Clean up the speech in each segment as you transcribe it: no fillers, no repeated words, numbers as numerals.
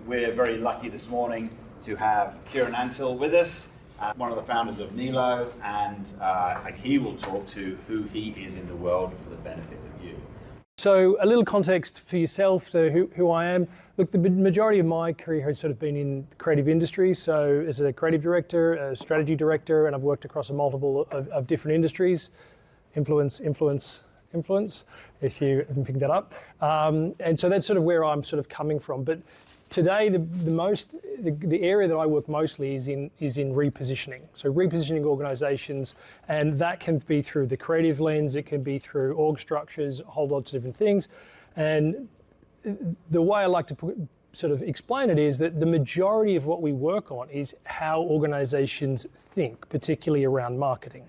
We're very lucky this morning to have Kieran Antill with us, one of the founders of Nilo, and he will talk to who he is in the world for the benefit of you. So a little context for yourself, so who I am. Look, the majority of my career has sort of been in creative industries. So as a creative director, a strategy director, and I've worked across a multiple of different industries. Influence, if you haven't picked that up. And so that's sort of where I'm sort of coming from. But today, the area that I work mostly is in repositioning. So repositioning organizations, and that can be through the creative lens, it can be through org structures, a whole lot of different things. And the way I like to sort of explain it is that the majority of what we work on is how organizations think, particularly around marketing.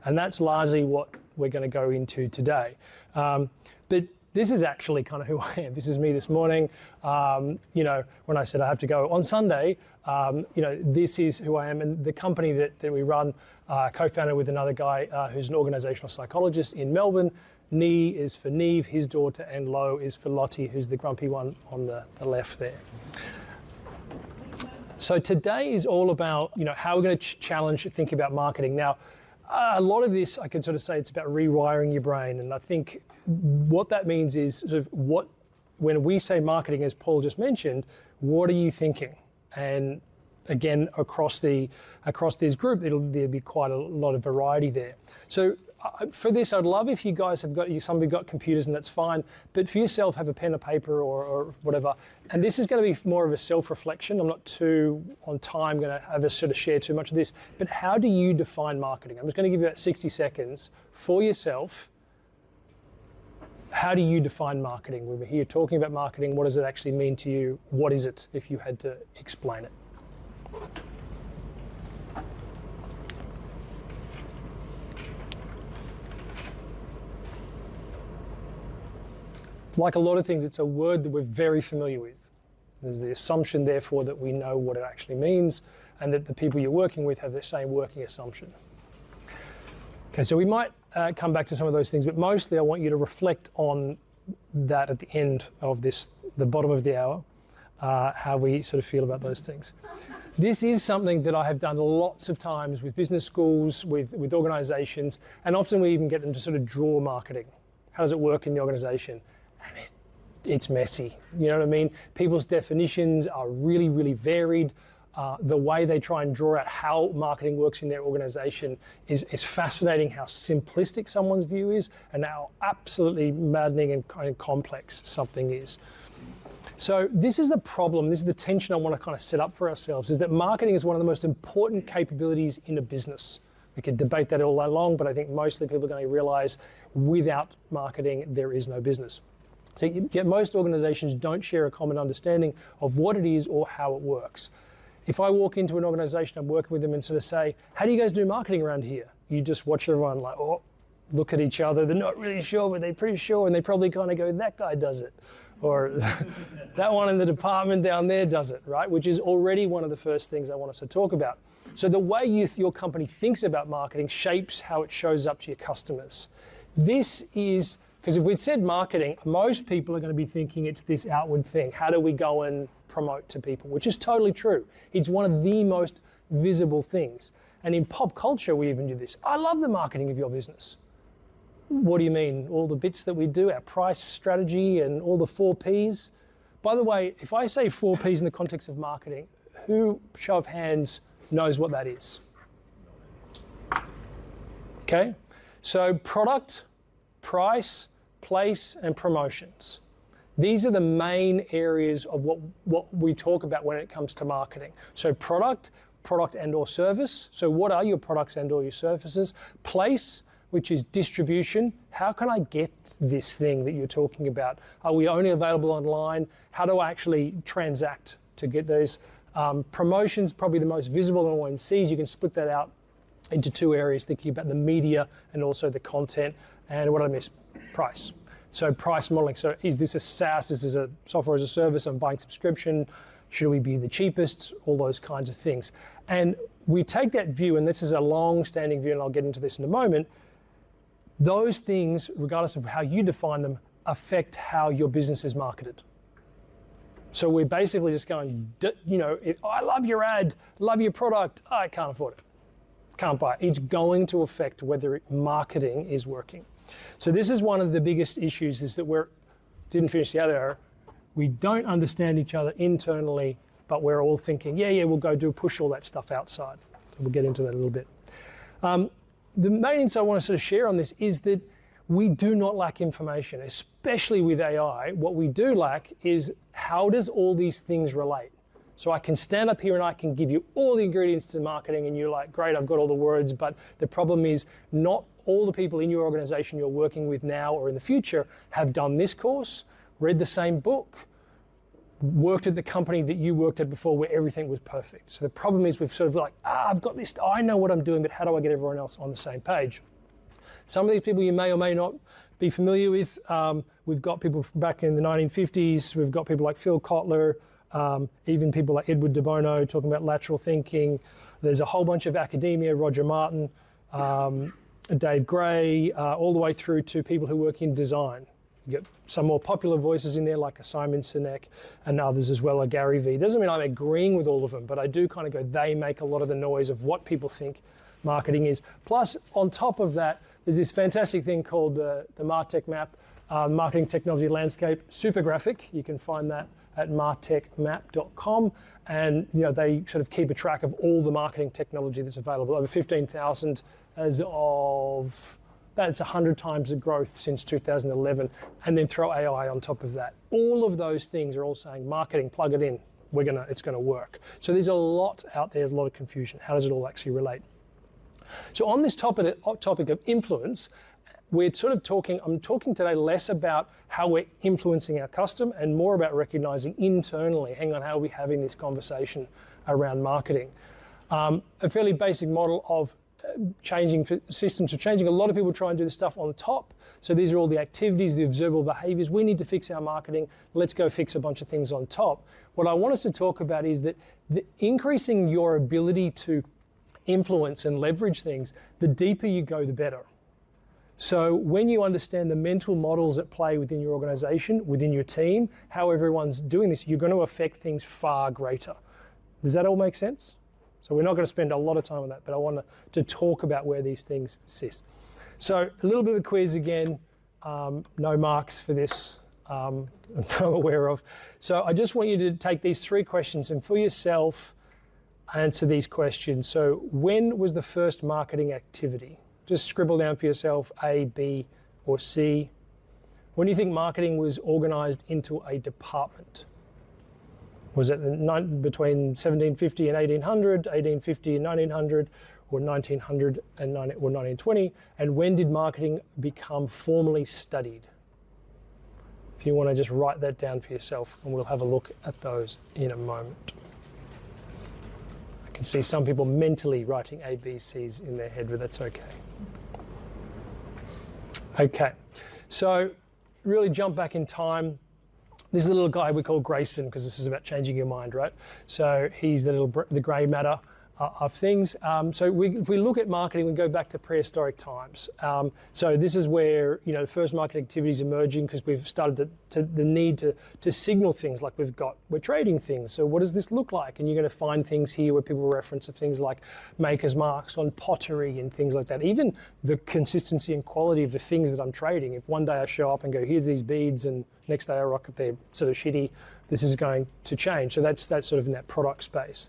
And that's largely what we're going to go into today. But this is actually kind of who I am. This is me this morning. You know, when I said I have to go on Sunday, you know, this is who I am. And the company that we run, co-founded with another guy who's an organizational psychologist in Melbourne. Nee is for Neve, his daughter, and Lo is for Lottie, who's the grumpy one on the left there. So today is all about, you know, how we're going to challenge think about marketing. Now, a lot of this, I can sort of say it's about rewiring your brain. And I think what that means is sort of when we say marketing, as Paul just mentioned, what are you thinking? And again, across this group, there'll be quite a lot of variety there. So for this, I'd love if you guys some of you got computers, and that's fine, but for yourself, have a pen or paper or whatever. And this is going to be more of a self-reflection. I'm not too on time going to have us sort of share too much of this, but how do you define marketing? I'm just going to give you about 60 seconds for yourself. How do you define marketing? We were here talking about marketing. What does it actually mean to you? What is it if you had to explain it? Like a lot of things, it's a word that we're very familiar with. There's the assumption, therefore, that we know what it actually means and that the people you're working with have the same working assumption. Okay, so we might come back to some of those things, but mostly I want you to reflect on that at the end of this, the bottom of the hour, how we sort of feel about those things. This is something that I have done lots of times with business schools, with organizations, and often we even get them to sort of draw marketing. How does it work in the organization? And it's messy, you know what I mean? People's definitions are really, really varied. The way they try and draw out how marketing works in their organization is fascinating, how simplistic someone's view is and how absolutely maddening and kind of complex something is. So this is the problem, this is the tension I want to kind of set up for ourselves, is that marketing is one of the most important capabilities in a business. We could debate that all day long, but I think mostly people are going to realize without marketing, there is no business. So yet most organizations don't share a common understanding of what it is or how it works. If I walk into an organization, I'm working with them and sort of say, how do you guys do marketing around here? You just watch everyone like, oh, look at each other. They're not really sure, but they're pretty sure. And they probably kind of go, that guy does it. Or that one in the department down there does it, right? Which is already one of the first things I want us to talk about. So the way your company thinks about marketing shapes how it shows up to your customers. This is, because if we'd said marketing, most people are going to be thinking it's this outward thing. How do we go and promote to people? Which is totally true. It's one of the most visible things. And in pop culture, we even do this. I love the marketing of your business. What do you mean? All the bits that we do, our price strategy and all the 4 Ps? By the way, if I say 4 Ps in the context of marketing, who, show of hands, knows what that is? Okay, so product, price, place, and promotions. These are the main areas of what we talk about when it comes to marketing. So product and or service. So what are your products and or your services? Place, which is distribution. How can I get this thing that you're talking about? Are we only available online? How do I actually transact to get those? Promotions, probably the most visible and one sees. You can split that out into 2 areas, thinking about the media and also the content. And what did I miss? Price. So price modeling. So is this a SaaS? Is this a software as a service? I'm buying subscription. Should we be the cheapest? All those kinds of things. And we take that view, and this is a long-standing view, and I'll get into this in a moment. Those things, regardless of how you define them, affect how your business is marketed. So we're basically just going, I love your ad, love your product, I can't afford it, can't buy it. It's going to affect whether marketing is working. So this is one of the biggest issues, is that didn't finish the other, we don't understand each other internally, but we're all thinking, yeah, we'll go push all that stuff outside. We'll get into that a little bit. The main insight I want to sort of share on this is that we do not lack information, especially with AI. What we do lack is, how does all these things relate? So I can stand up here and I can give you all the ingredients to marketing, and you're like, great, I've got all the words, but the problem is not all the people in your organization you're working with now or in the future have done this course, read the same book, worked at the company that you worked at before where everything was perfect. So the problem is, we've sort of like, I've got this, I know what I'm doing, but how do I get everyone else on the same page? Some of these people you may or may not be familiar with. We've got people from back in the 1950s. We've got people like Phil Kotler, even people like Edward de Bono talking about lateral thinking. There's a whole bunch of academia, Roger Martin, Dave Gray, all the way through to people who work in design. You get some more popular voices in there, like a Simon Sinek, and others as well, a Gary Vee. Doesn't mean I'm agreeing with all of them, but I do kind of go, they make a lot of the noise of what people think marketing is. Plus, on top of that, there's this fantastic thing called the MarTech Map, Marketing Technology Landscape, super graphic. You can find that at martechmap.com, and they sort of keep a track of all the marketing technology that's available. Over 15,000 as of, that's 100 times the growth since 2011, and then throw AI on top of that. All of those things are all saying, marketing, plug it in, it's gonna work. So there's a lot out there, there's a lot of confusion. How does it all actually relate? So on this topic of influence, I'm talking today less about how we're influencing our custom and more about recognizing internally, hang on, how are we having this conversation around marketing? A fairly basic model of changing systems of changing. A lot of people try and do this stuff on the top. So these are all the activities, the observable behaviors. We need to fix our marketing. Let's go fix a bunch of things on top. What I want us to talk about is that increasing your ability to influence and leverage things, the deeper you go, the better. So when you understand the mental models at play within your organization, within your team, how everyone's doing this, you're going to affect things far greater. Does that all make sense? So we're not going to spend a lot of time on that, but I want to talk about where these things sit. So a little bit of a quiz again, no marks for this, I'm aware of. So I just want you to take these 3 questions and for yourself, answer these questions. So when was the first marketing activity? Just scribble down for yourself A, B, or C. When do you think marketing was organized into a department? Was it between 1750 and 1800, 1850 and 1900, or 1900 and 1920? And when did marketing become formally studied? If you want to just write that down for yourself, and we'll have a look at those in a moment. I can see some people mentally writing A, B, C's in their head, but that's okay. Okay, so really jump back in time. This is a little guy we call Grayson, because this is about changing your mind, right? So he's the grey matter of things. So if we look at marketing, we go back to prehistoric times. So this is where the first market activities emerging, because we've started the need to signal things like we're trading things. So what does this look like? And you're going to find things here where people reference of things like maker's marks on pottery and things like that. Even the consistency and quality of the things that I'm trading. If one day I show up and go, here's these beads, and next day I rock up, they're sort of shitty, this is going to change. So that's sort of in that product space.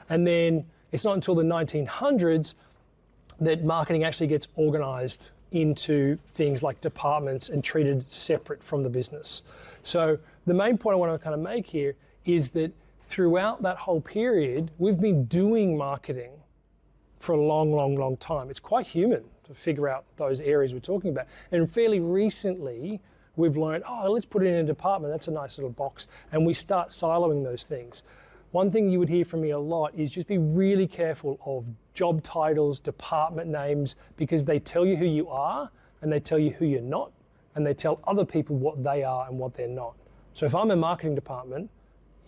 And then it's not until the 1900s that marketing actually gets organized into things like departments and treated separate from the business. So the main point I want to kind of make here is that throughout that whole period, we've been doing marketing for a long, long, long time. It's quite human to figure out those areas we're talking about. And fairly recently, we've learned, let's put it in a department. That's a nice little box. And we start siloing those things. One thing you would hear from me a lot is just be really careful of job titles, department names, because they tell you who you are and they tell you who you're not, and they tell other people what they are and what they're not. So if I'm a marketing department,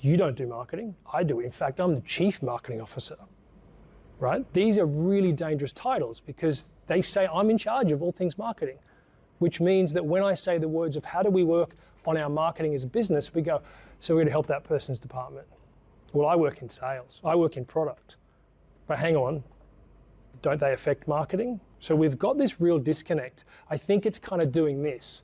you don't do marketing, I do. In fact, I'm the chief marketing officer, right? These are really dangerous titles because they say I'm in charge of all things marketing, which means that when I say the words of how do we work on our marketing as a business, we go, so we're going to help that person's department. Well, I work in sales, I work in product, but hang on, don't they affect marketing? So we've got this real disconnect. I think it's kind of doing this.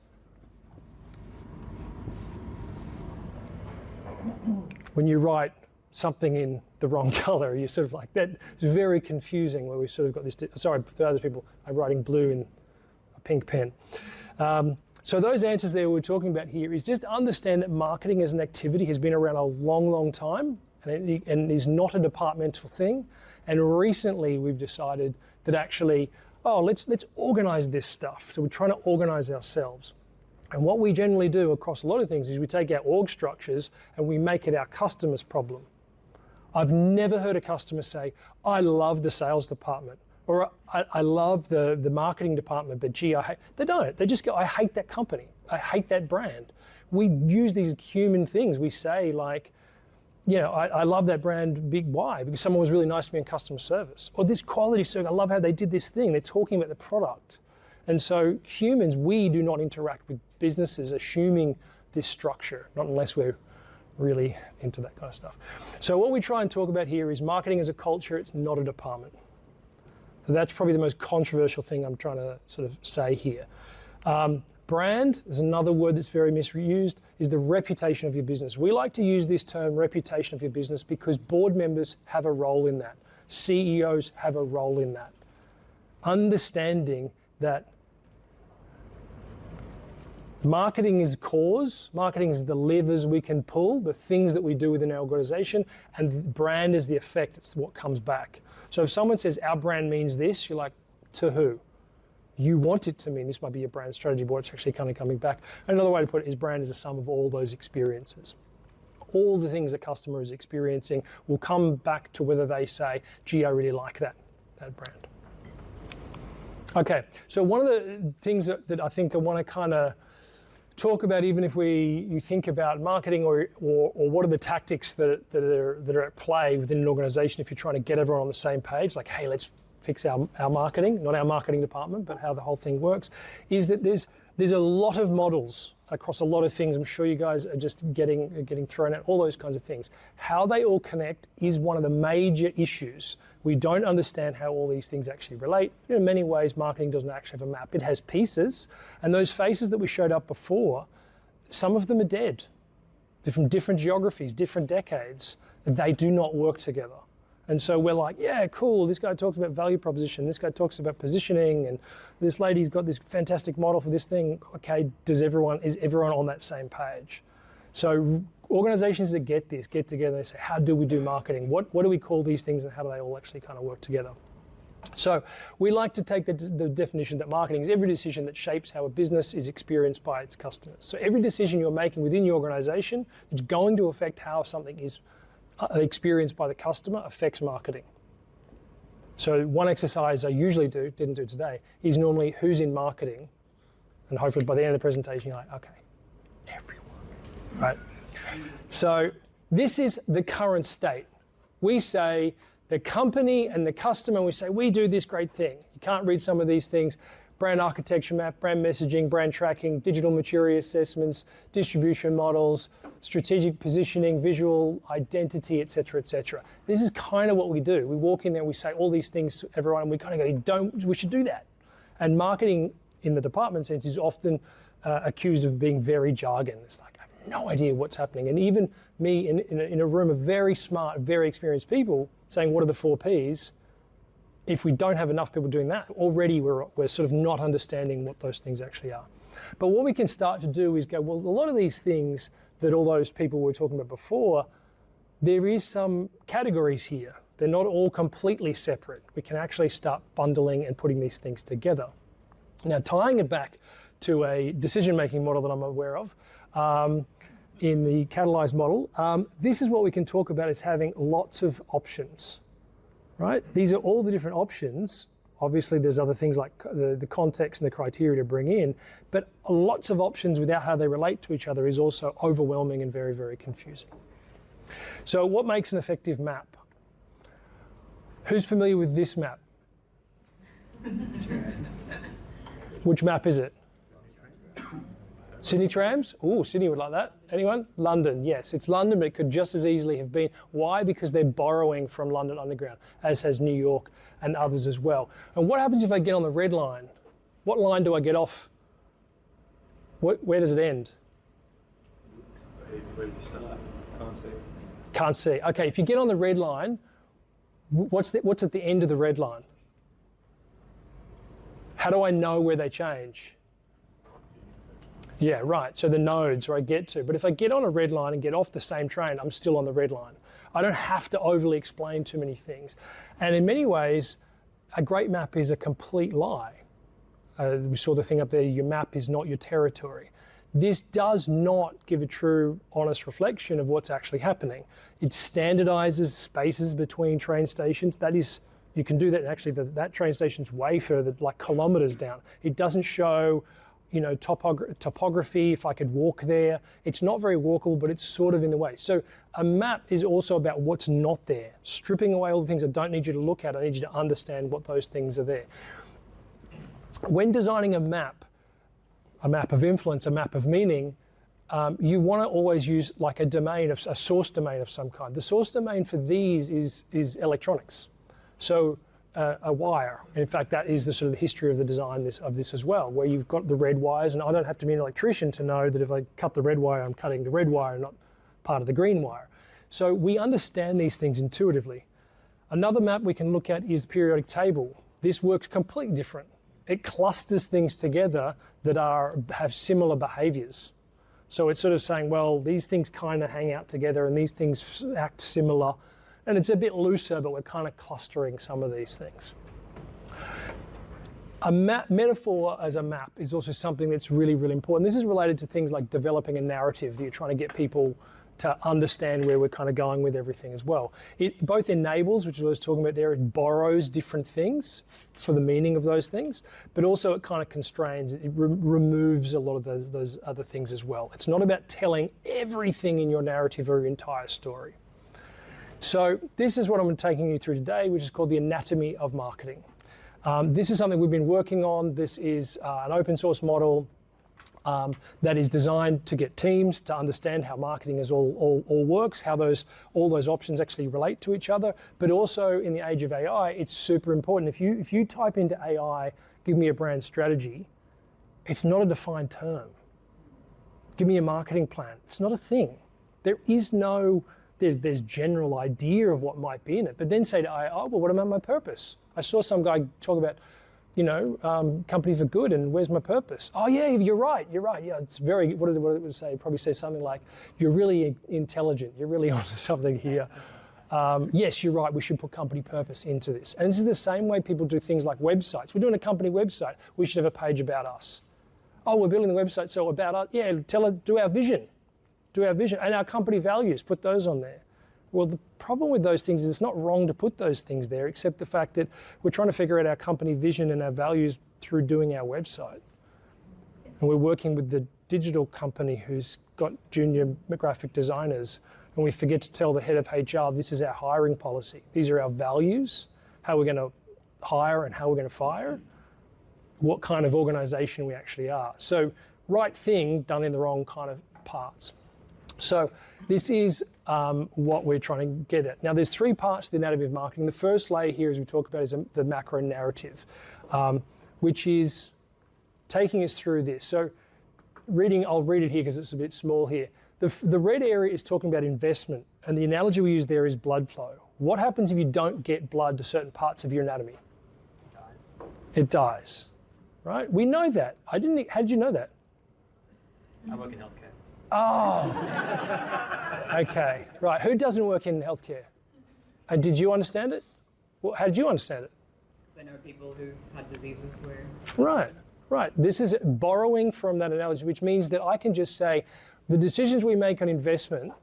When you write something in the wrong color, you're sort of like, that it's very confusing where we've sort of got this, sorry, for other people, I'm writing blue in a pink pen. So those answers there we're talking about here is just understand that marketing as an activity has been around a long, long time and is not a departmental thing. And recently we've decided that actually, let's organize this stuff. So we're trying to organize ourselves. And what we generally do across a lot of things is we take our org structures and we make it our customer's problem. I've never heard a customer say, I love the sales department, or I love the marketing department, but gee, I hate. They don't. They just go, I hate that company. I hate that brand. We use these human things. We say like, I love that brand, big why? Because someone was really nice to me in customer service. Or this quality circle, I love how they did this thing. They're talking about the product. And so humans, we do not interact with businesses assuming this structure, not unless we're really into that kind of stuff. So what we try and talk about here is marketing as a culture, it's not a department. So that's probably the most controversial thing I'm trying to sort of say here. Brand is another word that's very misused, is the reputation of your business. We like to use this term, reputation of your business, because board members have a role in that. CEOs have a role in that. Understanding that marketing is cause, marketing is the levers we can pull, the things that we do within our organization, and brand is the effect, it's what comes back. So if someone says our brand means this, you're like, to who? You want it to mean this might be your brand strategy, but it's actually kind of coming back. Another way to put it is brand is a sum of all those experiences. All the things the customer is experiencing will come back to whether they say, gee, I really like that brand. Okay, so one of the things that I think I want to kind of talk about, even if you think about marketing or what are the tactics that are at play within an organization if you're trying to get everyone on the same page, like, hey, let's fix our marketing, not our marketing department, but how the whole thing works, is that there's a lot of models across a lot of things. I'm sure you guys are just getting thrown at all those kinds of things. How they all connect is one of the major issues. We don't understand how all these things actually relate. In many ways, marketing doesn't actually have a map. It has pieces, and those faces that we showed up before, some of them are dead. They're from different geographies, different decades, and they do not work together. And so we're like, yeah, cool, this guy talks about value proposition, this guy talks about positioning, and this lady's got this fantastic model for this thing. Okay, is everyone on that same page? So organizations that get this, get together and say, how do we do marketing? What do we call these things, and how do they all actually kind of work together? So we like to take the definition that marketing is every decision that shapes how a business is experienced by its customers. So every decision you're making within your organization is going to affect how something is experienced by the customer affects marketing. So one exercise I usually didn't do today, is normally who's in marketing, and hopefully by the end of the presentation you're like, okay, everyone, right? So this is the current state. We say the company and the customer, we say we do this great thing. You can't read some of these things. Brand architecture map, brand messaging, brand tracking, digital maturity assessments, distribution models, strategic positioning, visual identity, et cetera, et cetera. This is kind of what we do. We walk in there, we say all these things to everyone, and we kind of go, we should do that. And marketing in the department sense is often accused of being very jargon. It's like, I have no idea what's happening. And even me in a room of very smart, very experienced people saying, what are the 4 Ps? If we don't have enough people doing that, already we're sort of not understanding what those things actually are. But what we can start to do is go, well, a lot of these things that all those people were talking about before, there is some categories here. They're not all completely separate. We can actually start bundling and putting these things together. Now, tying it back to a decision-making model that I'm aware of, in the catalyzed model, this is what we can talk about as having lots of options. Right? These are all the different options. Obviously, there's other things like the context and the criteria to bring in, but lots of options without how they relate to each other is also overwhelming and very, very confusing. So what makes an effective map? Who's familiar with this map? Which map is it? Sydney trams? Ooh, Sydney would like that. Anyone? London, yes. It's London, but it could just as easily have been. Why? Because they're borrowing from London Underground, as has New York and others as well. And what happens if I get on the red line? What line do I get off? Where does it end? Where do you start? Can't see. Can't see. Okay, if you get on the red line, what's at the end of the red line? How do I know where they change? Yeah, right. So the nodes where I get to. But if I get on a red line and get off the same train, I'm still on the red line. I don't have to overly explain too many things. And in many ways, a great map is a complete lie. We saw the thing up there, your map is not your territory. This does not give a true, honest reflection of what's actually happening. It standardizes spaces between train stations. That is, you can do that, and actually that train station's way further, like kilometers down. It doesn't show, you know, topography, if I could walk there. It's not very walkable, but it's sort of in the way. So a map is also about what's not there, stripping away all the things I don't need you to look at. I need you to understand what those things are there. When designing a map of influence, a map of meaning, you want to always use like a domain, a source domain of some kind. The source domain for these is electronics. So a wire. And in fact, that is the sort of the history of the design of this as well, where you've got the red wires, and I don't have to be an electrician to know that if I cut the red wire, I'm cutting the red wire, not part of the green wire. So we understand these things intuitively. Another map we can look at is the periodic table. This works completely different. It clusters things together that have similar behaviors. So it's sort of saying, well, these things kind of hang out together and these things act similar. And it's a bit looser, but we're kind of clustering some of these things. A metaphor as a map is also something that's really, really important. This is related to things like developing a narrative that you're trying to get people to understand where we're kind of going with everything as well. It both enables, which is what I was talking about there, it borrows different things for the meaning of those things, but also it kind of constrains, it removes a lot of those other things as well. It's not about telling everything in your narrative or your entire story. So this is what I'm taking you through today, which is called the anatomy of marketing. This is something we've been working on. This is an open source model that is designed to get teams to understand how marketing is all works, how all those options actually relate to each other. But also in the age of AI, it's super important. If you type into AI, give me a brand strategy, it's not a defined term. Give me a marketing plan. It's not a thing. There is no, there's general idea of what might be in it. But then say to AI, oh, well, what about my purpose? I saw some guy talk about, you know, company for good, and where's my purpose? Oh yeah, you're right. Yeah, it's very, what it would say, probably say something like, you're really intelligent, you're really onto something here. Yes, you're right, we should put company purpose into this. And this is the same way people do things like websites. We're doing a company website, we should have a page about us. Oh, we're building the website, so about us, yeah, do our vision. Do our vision, and our company values, put those on there. Well, the problem with those things is it's not wrong to put those things there, except the fact that we're trying to figure out our company vision and our values through doing our website. And we're working with the digital company who's got junior graphic designers, and we forget to tell the head of HR, this is our hiring policy. These are our values, how we're going to hire and how we're going to fire, what kind of organization we actually are. So right thing done in the wrong kind of parts. So this is what we're trying to get at. Now, there's three parts to the anatomy of marketing. The first layer here, as we talk about, is the macro narrative, which is taking us through this. So I'll read it here because it's a bit small here. The red area is talking about investment, and the analogy we use there is blood flow. What happens if you don't get blood to certain parts of your anatomy? It dies, right? We know that. How did you know that? I work in healthcare. Oh, okay, right. Who doesn't work in healthcare? And did you understand it? Well, how did you understand it? Because I know people who've had diseases where... Right. This is borrowing from that analogy, which means that I can just say the decisions we make on investment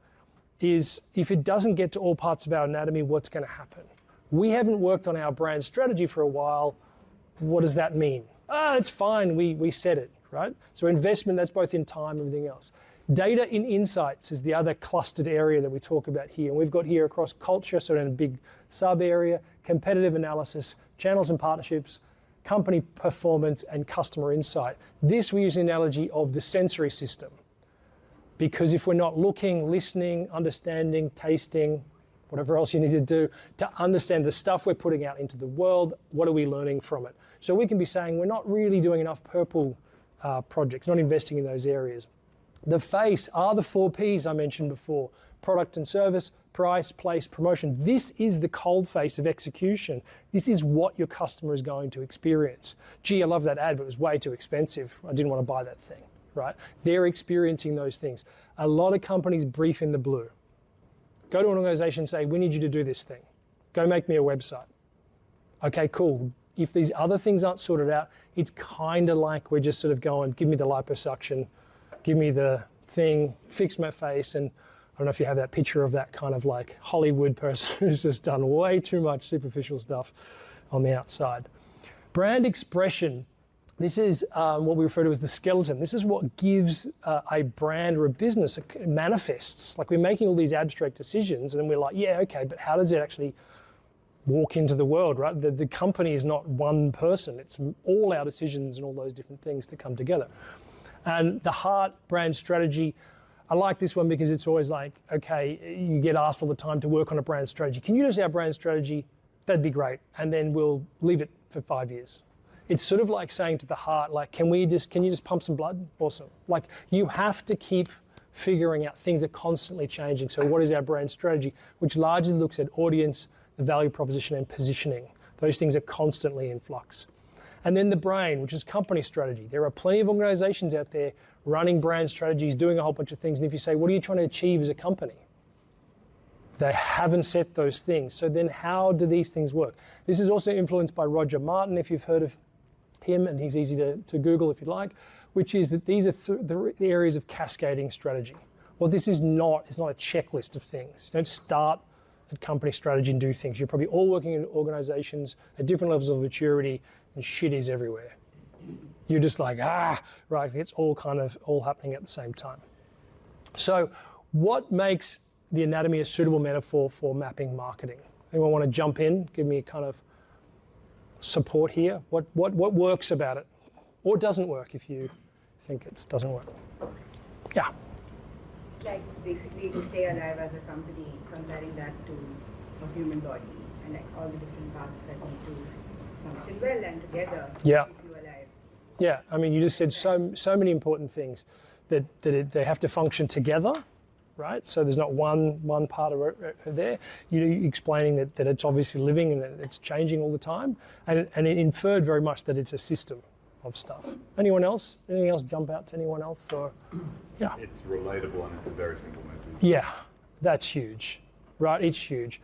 is if it doesn't get to all parts of our anatomy, what's going to happen? We haven't worked on our brand strategy for a while. What does that mean? It's fine, we said it, right? So investment, that's both in time and everything else. Data in insights is the other clustered area that we talk about here. And we've got here across culture, so in a big sub area, competitive analysis, channels and partnerships, company performance, and customer insight. This we use the analogy of the sensory system. Because if we're not looking, listening, understanding, tasting, whatever else you need to do to understand the stuff we're putting out into the world, what are we learning from it? So we can be saying we're not really doing enough purple projects, not investing in those areas. The face are the 4 Ps I mentioned before: product and service, price, place, promotion. This is the cold face of execution. This is what your customer is going to experience. Gee, I love that ad, but it was way too expensive. I didn't want to buy that thing, right? They're experiencing those things. A lot of companies brief in the blue. Go to an organization and say, we need you to do this thing. Go make me a website. Okay, cool. If these other things aren't sorted out, it's kind of like we're just sort of going, give me the liposuction, give me the thing, fix my face. And I don't know if you have that picture of that kind of like Hollywood person who's just done way too much superficial stuff on the outside. Brand expression. This is what we refer to as the skeleton. This is what gives a brand or a business, it manifests. Like, we're making all these abstract decisions and we're like, yeah, okay, but how does it actually walk into the world, right? The company is not one person. It's all our decisions and all those different things that come together. And the heart brand strategy, I like this one because it's always like, okay, you get asked all the time to work on a brand strategy. Can you do our brand strategy? That'd be great. And then we'll leave it for 5 years. It's sort of like saying to the heart, like, can you just pump some blood? Awesome. Like, you have to keep figuring out things that are constantly changing. So what is our brand strategy? Which largely looks at audience, the value proposition, and positioning. Those things are constantly in flux. And then the brain, which is company strategy. There are plenty of organizations out there running brand strategies, doing a whole bunch of things. And if you say, what are you trying to achieve as a company? They haven't set those things. So then how do these things work? This is also influenced by Roger Martin, if you've heard of him, and he's easy to Google if you'd like, which is that these are the areas of cascading strategy. What this is not, it's not a checklist of things. You don't start at company strategy and do things. You're probably all working in organizations at different levels of maturity, and shit is everywhere. You're just like, right, it's all happening at the same time. So what makes the anatomy a suitable metaphor for mapping marketing? Anyone want to jump in, give me a kind of support here? What works about it? Or doesn't work if you think it doesn't work? Yeah. It's like basically to stay alive as a company, comparing that to a human body and like all the different parts that need to function well and together keep you alive. Yeah, I mean, you just said so many important things that they have to function together, right? So there's not one part of it there. You're explaining that it's obviously living and that it's changing all the time, and it inferred very much that it's a system of stuff. Anyone else? Anything else jump out to anyone else? Or yeah, it's relatable and it's a very simple message. Yeah, that's huge, right? It's huge.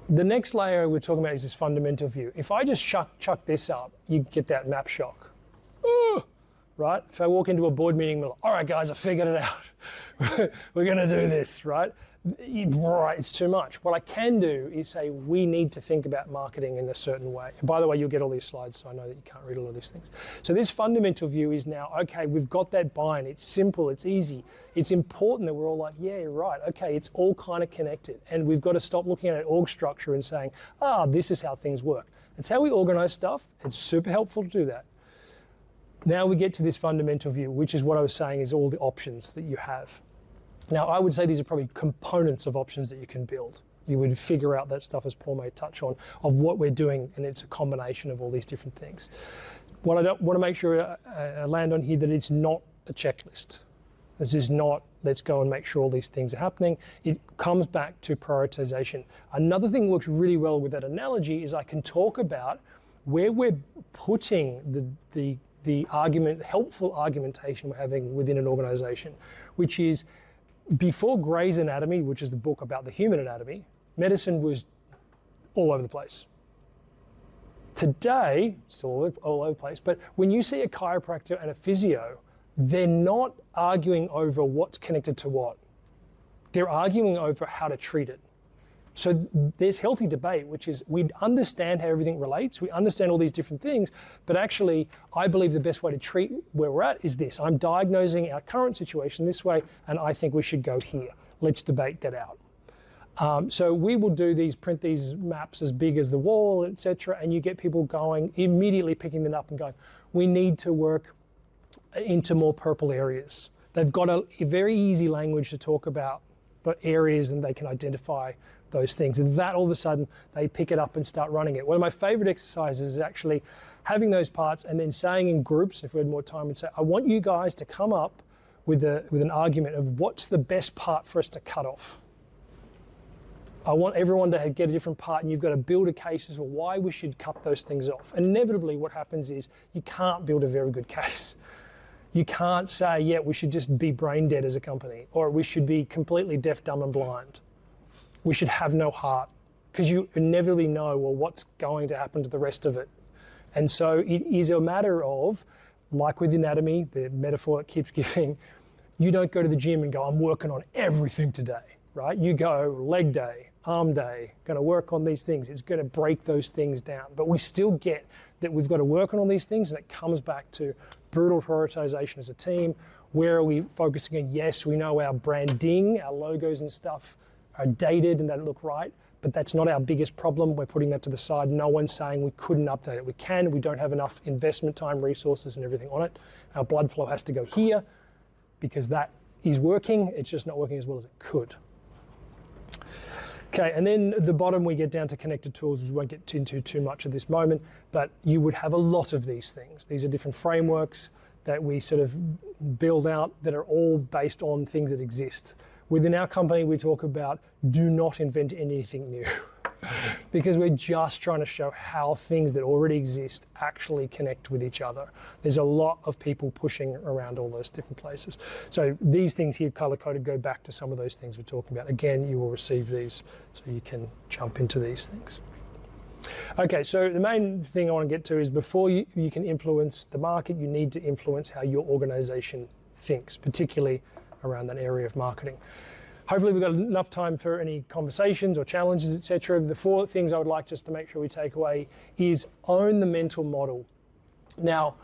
The next layer we're talking about is this fundamental view. If I just chuck this up, you get that map shock. Right? If I walk into a board meeting, we're like, all right, guys, I figured it out. We're going to do this, right? Right, it's too much. What I can do is say, we need to think about marketing in a certain way. And by the way, you'll get all these slides, so I know that you can't read all of these things. So this fundamental view is now, okay, we've got that buy-in. It's simple, it's easy. It's important that we're all like, yeah, you're right. Okay, it's all kind of connected. And we've got to stop looking at an org structure and saying, this is how things work. It's how we organize stuff. It's super helpful to do that. Now we get to this fundamental view, which is what I was saying is all the options that you have. Now, I would say these are probably components of options that you can build. You would figure out that stuff, as Paul may touch on, of what we're doing, and it's a combination of all these different things. What I don't want to make sure I land on here, that it's not a checklist. This is not, let's go and make sure all these things are happening. It comes back to prioritization. Another thing that works really well with that analogy is I can talk about where we're putting the helpful argumentation we're having within an organization, which is before Gray's Anatomy, which is the book about the human anatomy, medicine was all over the place. Today, it's still all over the place, but when you see a chiropractor and a physio, they're not arguing over what's connected to what. They're arguing over how to treat it. So there's healthy debate, which is we understand how everything relates, we understand all these different things, but actually I believe the best way to treat where we're at is this. I'm diagnosing our current situation this way, and I think we should go here. Let's debate that out. So we will print these maps as big as the wall, etc., and you get people going, immediately picking them up and going, we need to work into more purple areas. They've got a very easy language to talk about the areas and they can identify those things. And that all of a sudden, they pick it up and start running it. One of my favorite exercises is actually having those parts and then saying in groups, if we had more time, and say, I want you guys to come up with an argument of what's the best part for us to cut off. I want everyone to get a different part, and you've got to build a case as to why we should cut those things off. And inevitably what happens is you can't build a very good case. You can't say, yeah, we should just be brain dead as a company, or we should be completely deaf, dumb, and blind. We should have no heart, because you inevitably know, well, what's going to happen to the rest of it. And so it is a matter of, like with anatomy, the metaphor it keeps giving, you don't go to the gym and go, I'm working on everything today, right? You go leg day, arm day, going to work on these things. It's going to break those things down. But we still get that we've got to work on all these things, and it comes back to brutal prioritization as a team. Where are we focusing on? Yes, we know our branding, our logos and stuff are dated and don't look right, but that's not our biggest problem. We're putting that to the side. No one's saying we couldn't update it. We can, we don't have enough investment time, resources, and everything on it. Our blood flow has to go here because that is working. It's just not working as well as it could. Okay, and then at the bottom we get down to connected tools, which we won't get into too much at this moment, but you would have a lot of these things. These are different frameworks that we sort of build out that are all based on things that exist. Within our company, we talk about do not invent anything new because we're just trying to show how things that already exist actually connect with each other. There's a lot of people pushing around all those different places. So these things here, color-coded, go back to some of those things we're talking about. Again, you will receive these so you can jump into these things. Okay, so the main thing I want to get to is before you can influence the market, you need to influence how your organization thinks, particularly around that area of marketing. Hopefully we've got enough time for any conversations or challenges, etc. The 4 things I would like just to make sure we take away is own the mental model. Now,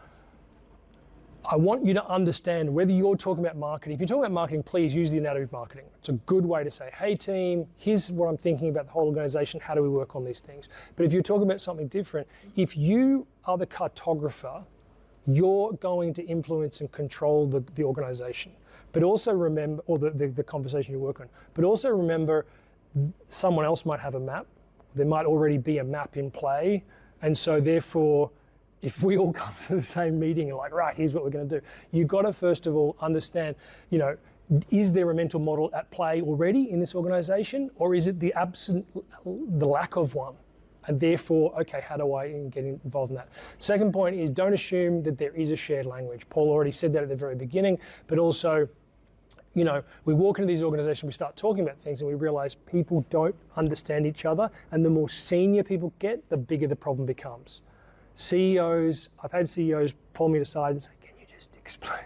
I want you to understand whether you're talking about marketing. If you're talking about marketing, please use the anatomy of marketing. It's a good way to say, hey team, here's what I'm thinking about the whole organization, how do we work on these things? But if you're talking about something different, if you are the cartographer, you're going to influence and control the organization. But also remember, or the conversation you work on, but also remember someone else might have a map. There might already be a map in play. And so therefore, if we all come to the same meeting and like, right, here's what we're going to do. You've got to first of all understand, is there a mental model at play already in this organization, or is it the lack of one? And therefore, okay, how do I get involved in that? Second point is don't assume that there is a shared language. Paul already said that at the very beginning, but also, we walk into these organizations, we start talking about things and we realize people don't understand each other. And the more senior people get, the bigger the problem becomes. CEOs, I've had CEOs pull me aside and say, can you just explain?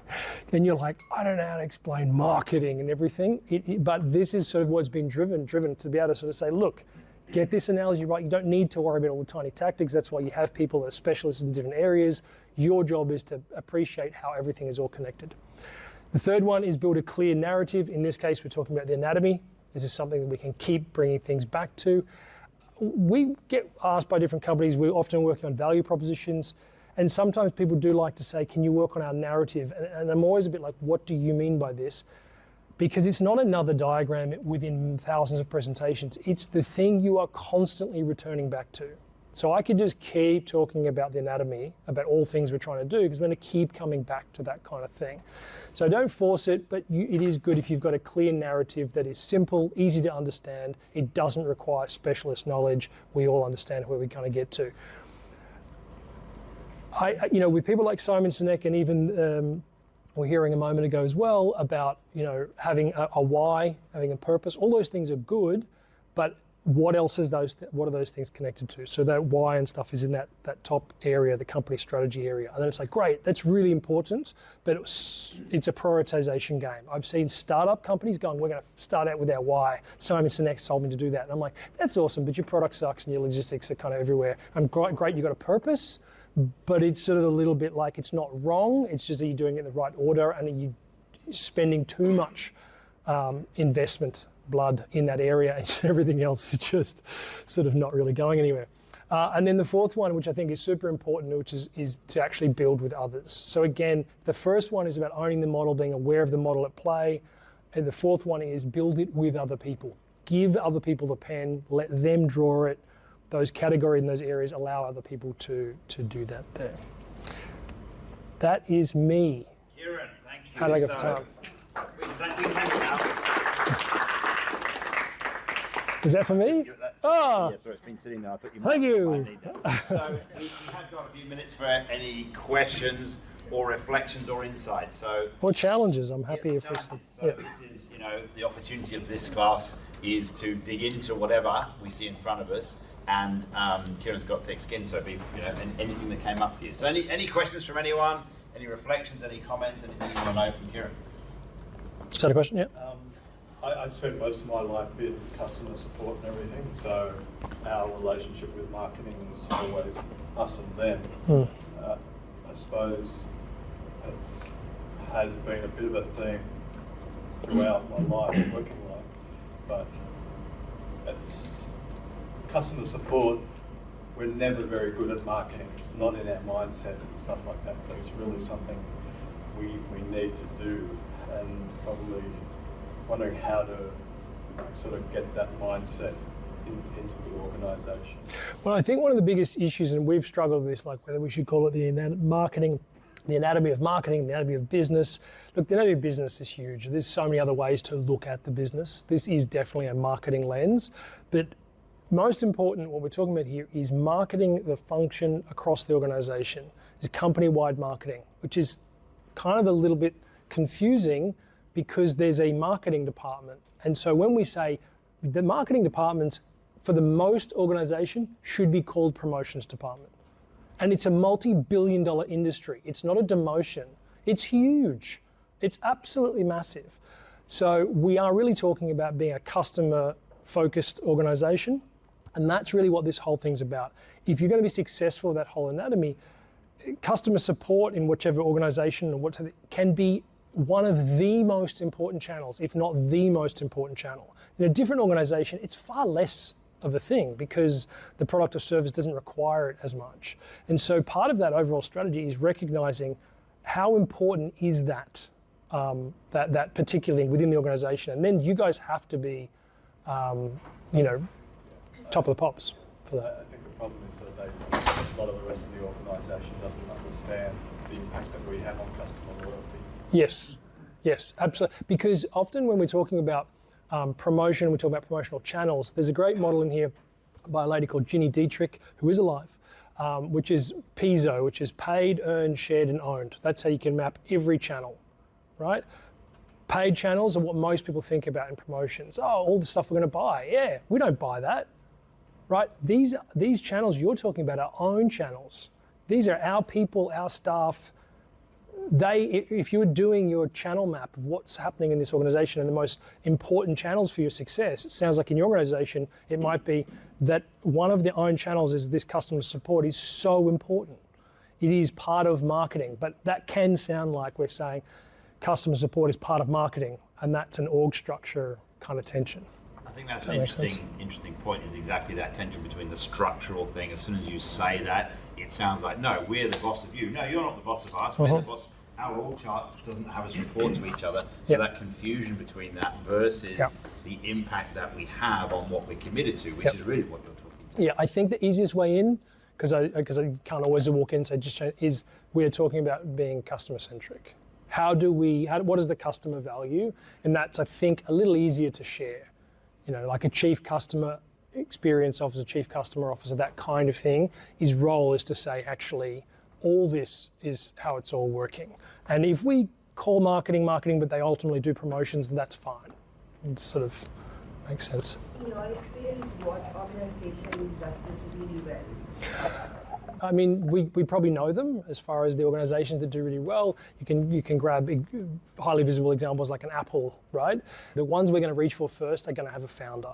And you're like, I don't know how to explain marketing and everything. But this is sort of what's been driven to be able to sort of say, look, get this analogy right. You don't need to worry about all the tiny tactics. That's why you have people that are specialists in different areas. Your job is to appreciate how everything is all connected. The third one is build a clear narrative. In this case, we're talking about the anatomy. This is something that we can keep bringing things back to. We get asked by different companies, we're often working on value propositions, and sometimes people do like to say, can you work on our narrative? And I'm always a bit like, what do you mean by this? Because it's not another diagram within thousands of presentations. It's the thing you are constantly returning back to. So I could just keep talking about the anatomy, about all things we're trying to do, because we're going to keep coming back to that kind of thing. So don't force it, but it is good if you've got a clear narrative that is simple, easy to understand. It doesn't require specialist knowledge. We all understand where we're going to get to. With people like Simon Sinek, and even we're hearing a moment ago as well about having a why, having a purpose. All those things are good, but what else is what are those things connected to? So that why and stuff is in that top area, the company strategy area. And then it's like, great, that's really important, but it's a prioritization game. I've seen startup companies going, we're going to start out with our why. Simon Sinek told me to do that. And I'm like, that's awesome, but your product sucks and your logistics are kind of everywhere. I'm great, you've got a purpose, but it's sort of a little bit like it's not wrong, it's just that you're doing it in the right order and are you spending too much investment blood in that area, and everything else is just sort of not really going anywhere. And then the fourth one, which I think is super important, which is to actually build with others. So again, the first one is about owning the model, being aware of the model at play. And the fourth one is build it with other people. Give other people the pen, let them draw it. Those categories in those areas allow other people to do that there. That is me. Kieran, thank you. How did I go for time? We thank you now. Is that for me? Yeah, so it's been sitting there. I thought you Thank you. might need that. So we have got a few minutes for any questions or reflections or insights. So Or challenges. I'm happy if challenges. it's. So this is, the opportunity of this class is to dig into whatever we see in front of us. And Kieran's got thick skin, so be anything that came up for you. So any questions from anyone? Any reflections? Any comments? Anything you want to know from Kieran? Is that a question? Yeah. I spent most of my life in customer support and everything, so our relationship with marketing is always us and them. I suppose it has been a bit of a theme throughout my life, working life, but it's customer support. We're never very good at marketing. It's not in our mindset and stuff like that, but it's really something we need to do, and probably wondering how to sort of get that mindset into the organisation. Well, I think one of the biggest issues, and we've struggled with this, like whether we should call it the anatomy of marketing, the anatomy of business. Look, the anatomy of business is huge. There's so many other ways to look at the business. This is definitely a marketing lens, but most important, what we're talking about here is marketing the function across the organisation. Is company-wide marketing, which is kind of a little bit confusing because there's a marketing department. And so when we say the marketing departments for the most organisation should be called promotions department. And it's a multi-billion-dollar industry. It's not a demotion. It's huge. It's absolutely massive. So we are really talking about being a customer-focused organisation. And that's really what this whole thing's about. If you're going to be successful with that whole anatomy, customer support in whichever organisation or whatever can be one of the most important channels, if not the most important channel. In a different organisation, it's far less of a thing because the product or service doesn't require it as much. And so part of that overall strategy is recognising how important is that, that particular thing within the organisation. And then you guys have to be, top of the pops for that. I think the problem is that a lot of the rest of the organisation doesn't understand the impact that we have on customer loyalty. Yes, absolutely. Because often when we're talking about promotion, we talk about promotional channels. There's a great model in here by a lady called Ginny Dietrich, who is alive, which is PESO, which is paid, earned, shared, and owned. That's how you can map every channel, right? Paid channels are what most people think about in promotions. Oh, all the stuff we're going to buy. Yeah, we don't buy that, right? These channels you're talking about are own channels. These are our people, our staff. If you're doing your channel map of what's happening in this organization and the most important channels for your success, it sounds like in your organization, it might be that one of the own channels is this customer support is so important. It is part of marketing, but that can sound like we're saying customer support is part of marketing, and that's an org structure kind of tension. I think that's an interesting point, is exactly that tension between the structural thing. As soon as you say that, it sounds like, no, we're the boss of you. No, you're not the boss of us, we're the boss. Our org chart doesn't have us report to each other. So that confusion between that versus the impact that we have on what we're committed to, which is really what you're talking about. Yeah, I think the easiest way in, because I can't always walk in and say just is we're talking about being customer centric. What is the customer value? And that's, I think, a little easier to share. Like a chief customer experience officer, chief customer officer, that kind of thing, his role is to say, actually, all this is how it's all working. And if we call marketing, but they ultimately do promotions, that's fine. It sort of makes sense. In your experience, what organization does this really well? I mean, we probably know them as far as the organizations that do really well. You can grab highly visible examples like an Apple, right? The ones we're going to reach for first are going to have a founder.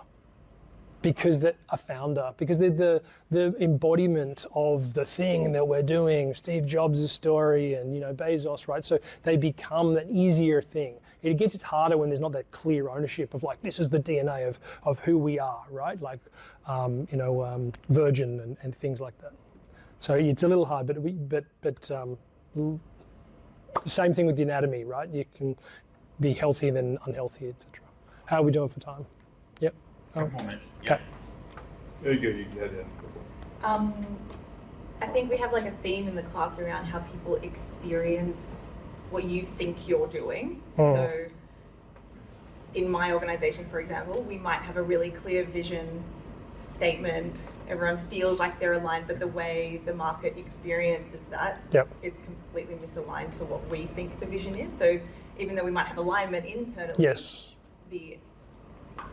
because they're a founder, because they're the embodiment of the thing that we're doing, Steve Jobs' story and Bezos, right? So they become an easier thing. It gets harder when there's not that clear ownership of like, this is the DNA of who we are, right? Like, Virgin and things like that. So it's a little hard, but same thing with the anatomy, right? You can be healthy then unhealthy, etc. How are we doing for time? Yep. Couple more minutes. Okay. There you go. Yeah. I think we have like a theme in the class around how people experience what you think you're doing. So in my organization, for example, we might have a really clear vision statement. Everyone feels like they're aligned, but the way the market experiences that is completely misaligned to what we think the vision is. So even though we might have alignment internally, yes, the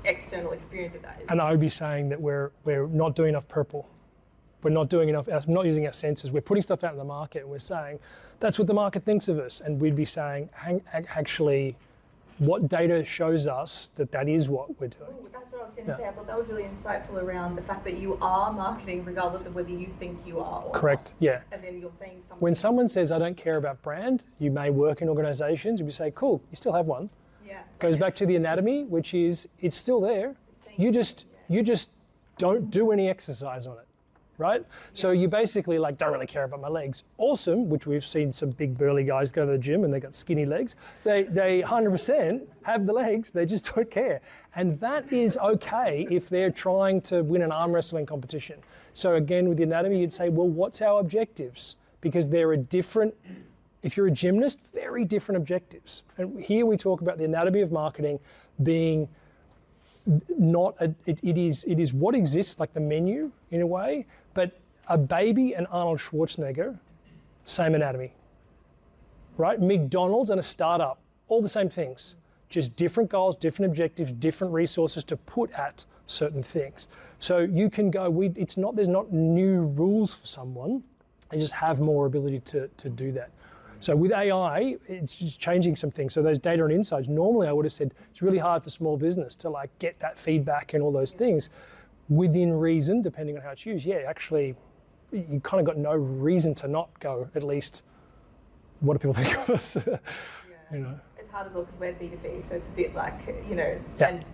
external experience of that is. And I would be saying that we're not doing enough purple. We're not doing enough, we're not using our senses. We're putting stuff out in the market and we're saying, that's what the market thinks of us. And we'd be saying, actually, what data shows us that is what we're doing. Ooh, that's what I was going to say. I thought that was really insightful around the fact that you are marketing regardless of whether you think you are or Correct, not. yeah. As in you're saying something. When someone says, I don't care about brand, you may work in organizations, you'd say, cool, you still have one. Yeah. Goes back to the anatomy, which is, it's still there. You just don't do any exercise on it, right? So you basically like don't really care about my legs. Awesome, which we've seen some big burly guys go to the gym and they got skinny legs. They 100% have the legs, they just don't care. And that is okay if they're trying to win an arm wrestling competition. So again, with the anatomy, you'd say, well, what's our objectives? Because there are different, if you're a gymnast, very different objectives. And here we talk about the anatomy of marketing being it is what exists, like the menu in a way, but a baby and Arnold Schwarzenegger, same anatomy, right? McDonald's and a startup, all the same things, just different goals, different objectives, different resources to put at certain things. So you can go, there's not new rules for someone, they just have more ability to do that. So with AI, it's just changing some things. So those data and insights, normally I would have said it's really hard for small business to like get that feedback and all those things. Within reason, depending on how it's used, actually, you kind of got no reason to not go, at least, what do people think of us? It's hard as well because we're B2B, so it's a bit like, and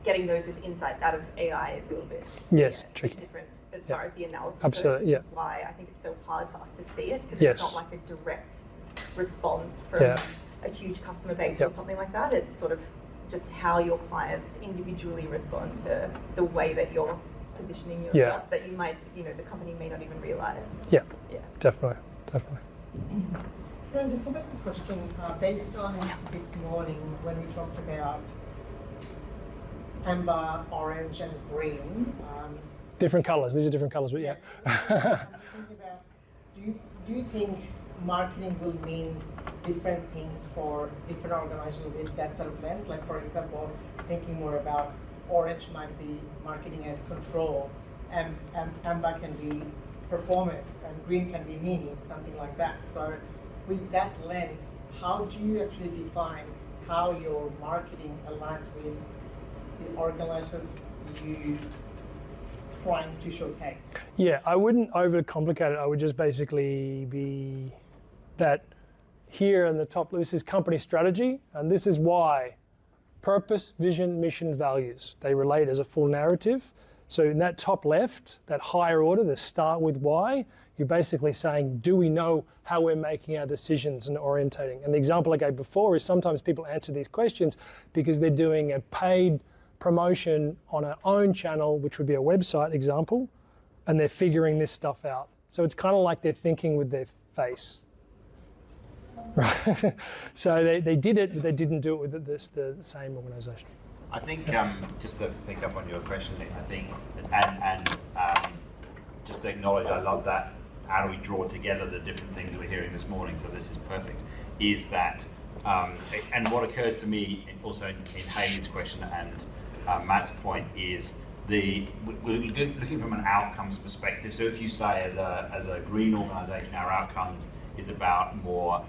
getting those just insights out of AI is a little bit tricky. Different as far as the analysis Absolutely, goes, which is why I think it's so hard for us to see it, because it's not like a direct response from a huge customer base or something like that. It's sort of just how your clients individually respond to the way that you're positioning yourself that you might, the company may not even realize. Yeah, definitely. Kieran, just a quick question. Based on this morning when we talked about amber, orange and green. Different colours, these are different colours, but I'm thinking about, do you think marketing will mean different things for different organizations with that sort of lens? Like, for example, thinking more about orange might be marketing as control, and amber can be performance, and green can be meaning, something like that. So with that lens, how do you actually define how your marketing aligns with the organizations you trying to showcase? Yeah, I wouldn't overcomplicate it. I would just basically be that here in the top, this is company strategy, and this is why. Purpose, vision, mission, values. They relate as a full narrative. So in that top left, that higher order, the start with why, you're basically saying, do we know how we're making our decisions and orientating? And the example I gave before is sometimes people answer these questions because they're doing a paid promotion on our own channel, which would be a website example, and they're figuring this stuff out. So it's kind of like they're thinking with their face. Right. So they did it, but they didn't do it with the same organisation. I think just to pick up on your question, I think, and just to acknowledge, I love that. How do we draw together the different things that we're hearing this morning? So this is perfect. Is that, and what occurs to me also in Hayley's question and Matt's point is we're looking from an outcomes perspective. So if you say as a green organisation, our outcomes is about more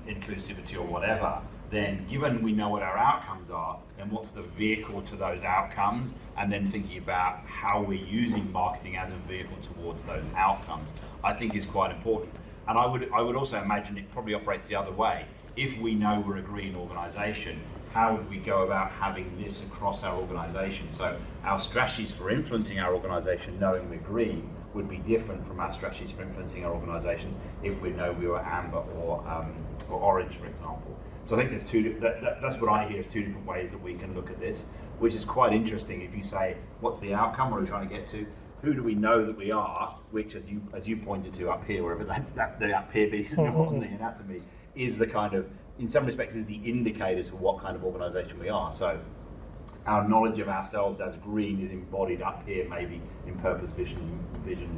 inclusivity or whatever, then given we know what our outcomes are, then what's the vehicle to those outcomes, and then thinking about how we're using marketing as a vehicle towards those outcomes, I think is quite important. And I would also imagine it probably operates the other way. If we know we're a green organisation, how would we go about having this across our organisation? So our strategies for influencing our organisation, knowing we're green, would be different from our strategies for influencing our organisation if we know we were amber or orange, for example. So I think there's that's what I hear, two different ways that we can look at this, which is quite interesting. If you say, what's the outcome, what are we trying to get to? Who do we know that we are, which as you pointed to up here, wherever the up here piece on the anatomy, is the kind of, in some respects, is the indicators for what kind of organisation we are. So our knowledge of ourselves as green is embodied up here, maybe in purpose, vision,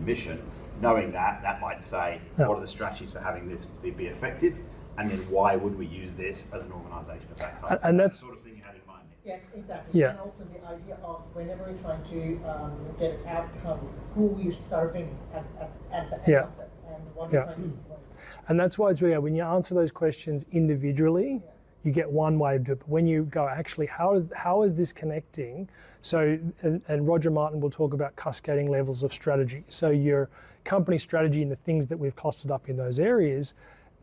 mission. Knowing that might say, what are the strategies for having this be effective? And then why would we use this as an organisation of that kind? And that's the sort of thing you had in mind. Yes, exactly. Yeah. And also the idea of whenever we're trying to get an outcome, who we're serving at the end of it, and what we're trying to influence. And that's why it's really, when you answer those questions individually, you get one way to do it. But when you go, actually, how is this connecting? So, and Roger Martin will talk about cascading levels of strategy. So your company strategy and the things that we've clustered up in those areas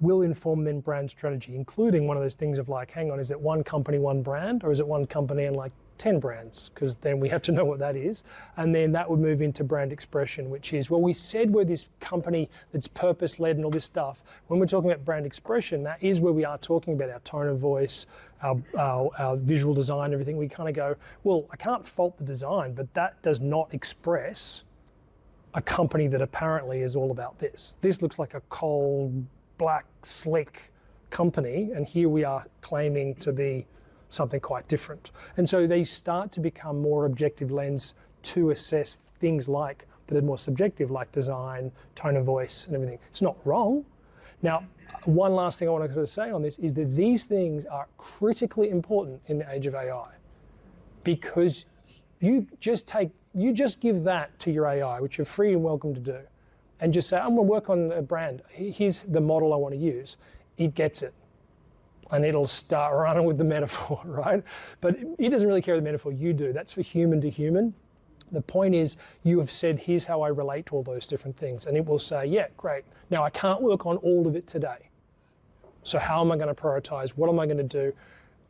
will inform then brand strategy, including one of those things of like, hang on, is it one company, one brand, or is it one company and like 10 brands? Because then we have to know what that is. And then that would move into brand expression, which is, well, we said we're this company that's purpose-led and all this stuff. When we're talking about brand expression, that is where we are talking about our tone of voice, our visual design, everything. We kind of go, well, I can't fault the design, but that does not express a company that apparently is all about this. This looks like a cold, black, slick company, and here we are claiming to be something quite different. And so they start to become more objective lens to assess things like that are more subjective, like design, tone of voice, and everything. It's not wrong. Now, one last thing I want to say on this is that these things are critically important in the age of AI, because you just give that to your AI, which you're free and welcome to do, and just say, I'm going to work on a brand. Here's the model I want to use. It gets it. And it'll start running with the metaphor, right? But it doesn't really care the metaphor, you do. That's for human to human. The point is, you have said, here's how I relate to all those different things. And it will say, yeah, great. Now I can't work on all of it today. So how am I going to prioritize? What am I going to do?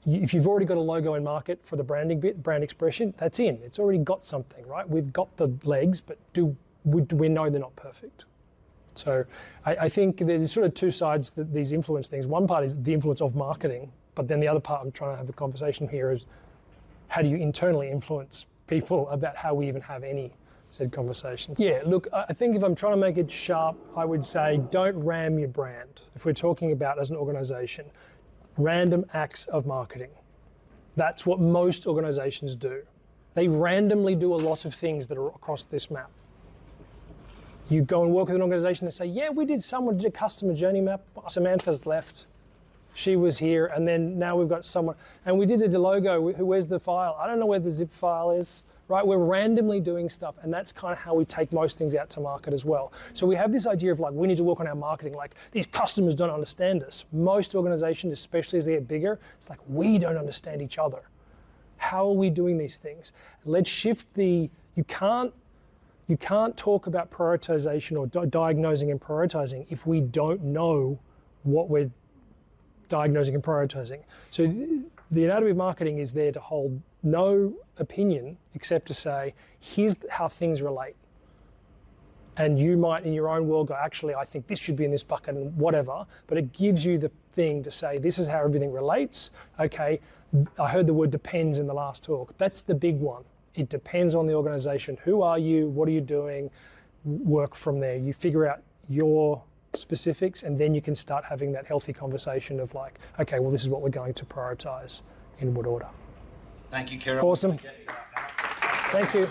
If you've already got a logo in market for the branding bit, brand expression, that's in. It's already got something, right? We've got the legs, but we know they're not perfect. So I think there's sort of two sides that these influence things. One part is the influence of marketing, but then the other part I'm trying to have the conversation here is, how do you internally influence people about how we even have any said conversations? Yeah, look, I think if I'm trying to make it sharp, I would say don't ram your brand. If we're talking about as an organization, random acts of marketing. That's what most organizations do. They randomly do a lot of things that are across this map. You go and work with an organization and say, yeah, someone did a customer journey map. Samantha's left. She was here, and then now we've got someone. And we did a logo. Where's the file? I don't know where the zip file is, right? We're randomly doing stuff, and that's kind of how we take most things out to market as well. So we have this idea of like, we need to work on our marketing, like these customers don't understand us. Most organizations, especially as they get bigger, it's like, we don't understand each other. How are we doing these things? Let's shift you can't talk about prioritization or diagnosing and prioritizing if we don't know what we're diagnosing and prioritizing. So the anatomy of marketing is there to hold no opinion except to say, here's how things relate. And you might in your own world go, actually, I think this should be in this bucket and whatever, but it gives you the thing to say, this is how everything relates. Okay, I heard the word depends in the last talk. That's the big one. It depends on the organization. Who are you? What are you doing? Work from there. You figure out your specifics, and then you can start having that healthy conversation of like, okay, well, this is what we're going to prioritize in what order. Thank you, Kieran. Awesome. Thank you.